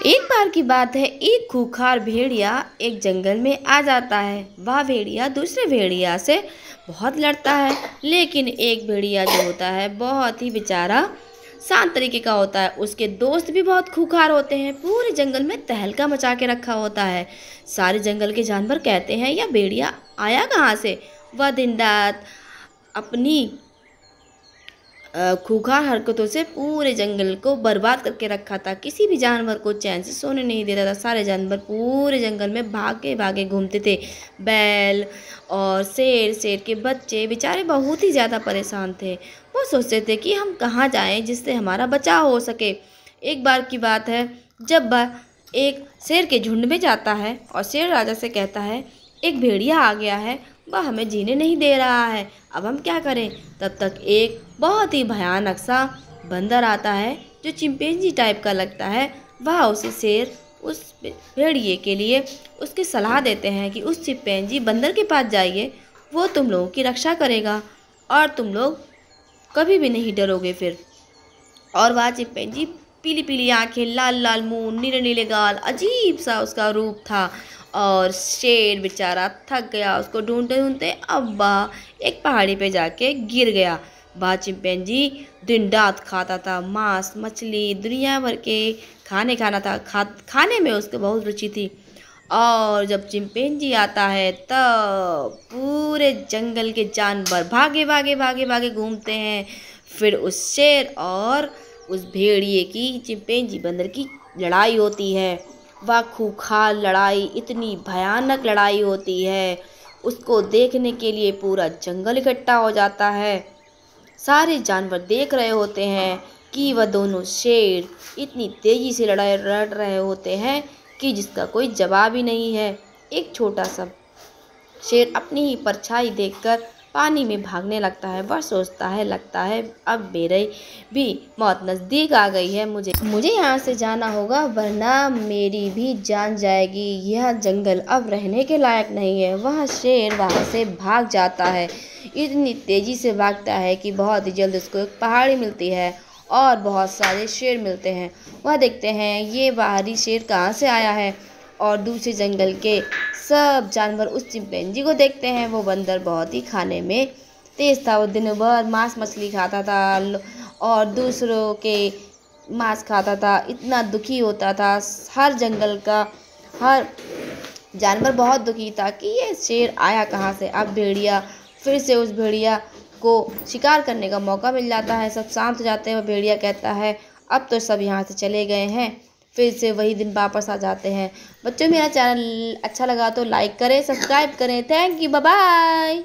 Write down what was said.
एक बार की बात है, एक खूंखार भेड़िया एक जंगल में आ जाता है। वह भेड़िया दूसरे भेड़िया से बहुत लड़ता है, लेकिन एक भेड़िया जो होता है बहुत ही बेचारा शांत तरीके का होता है। उसके दोस्त भी बहुत खूंखार होते हैं। पूरे जंगल में तहलका मचा के रखा होता है। सारे जंगल के जानवर कहते हैं, यह भेड़िया आया कहाँ से? वह दिन रात अपनी खूंखार हरकतों से पूरे जंगल को बर्बाद करके रखा था। किसी भी जानवर को चैन से सोने नहीं देता था। सारे जानवर पूरे जंगल में भागे भागे घूमते थे। बैल और शेर के बच्चे बेचारे बहुत ही ज़्यादा परेशान थे। वो सोचते थे कि हम कहाँ जाएं जिससे हमारा बचाव हो सके। एक बार की बात है, जब वह एक शेर के झुंड में जाता है और शेर राजा से कहता है, एक भेड़िया आ गया है, वह हमें जीने नहीं दे रहा है, अब हम क्या करें? तब तक एक बहुत ही भयानक सा बंदर आता है जो चिंपैंजी टाइप का लगता है। वह उसे शेर उस भेड़िए के लिए उसकी सलाह देते हैं कि उस चिंपैंजी बंदर के पास जाइए, वो तुम लोगों की रक्षा करेगा और तुम लोग कभी भी नहीं डरोगे फिर। और वह चिंपैंजी पीली पीली आंखें, लाल लाल मुंह, नीले नीले गाल, अजीब सा उसका रूप था। और शेर बेचारा थक गया, उसको ढूंढते ढूंढते अब वह एक पहाड़ी पे जाके गिर गया। वह चिंपैंजी दिन रात खाता था, मांस मछली दुनिया भर के खाने खाना था। खाने में उसको बहुत रुचि थी। और जब चिंपैंजी आता है तब पूरे जंगल के जानवर भागे भागे भागे भागे घूमते हैं। फिर उस शेर और उस भेड़िए की चिंपैंजी बंदर की लड़ाई होती है। वह खूंखार लड़ाई, इतनी भयानक लड़ाई होती है, उसको देखने के लिए पूरा जंगल इकट्ठा हो जाता है। सारे जानवर देख रहे होते हैं कि वह दोनों शेर इतनी तेजी से लड़ाई लड़ रहे होते हैं कि जिसका कोई जवाब ही नहीं है। एक छोटा सा शेर अपनी ही परछाई देखकर पानी में भागने लगता है। वह सोचता है, लगता है अब मेरी भी मौत नज़दीक आ गई है, मुझे यहाँ से जाना होगा वरना मेरी भी जान जाएगी। यह जंगल अब रहने के लायक नहीं है। वह शेर वहाँ से भाग जाता है, इतनी तेज़ी से भागता है कि बहुत ही जल्द उसको एक पहाड़ी मिलती है और बहुत सारे शेर मिलते हैं। वह देखते हैं ये बाहरी शेर कहाँ से आया है, और दूसरे जंगल के सब जानवर उस चिंपैंजी को देखते हैं। वो बंदर बहुत ही खाने में तेज था। वो दिन भर मांस मछली खाता था और दूसरों के मांस खाता था। इतना दुखी होता था। हर जंगल का हर जानवर बहुत दुखी था कि ये शेर आया कहाँ से। अब भेड़िया फिर से उस भेड़िया को शिकार करने का मौका मिल जाता है। सब शांत हो जाते हैं। वो भेड़िया कहता है, अब तो सब यहाँ से चले गए हैं। फिर से वही दिन वापस आ जाते हैं। बच्चों, मेरा चैनल अच्छा लगा तो लाइक करें, सब्सक्राइब करें। Thank you, bye bye.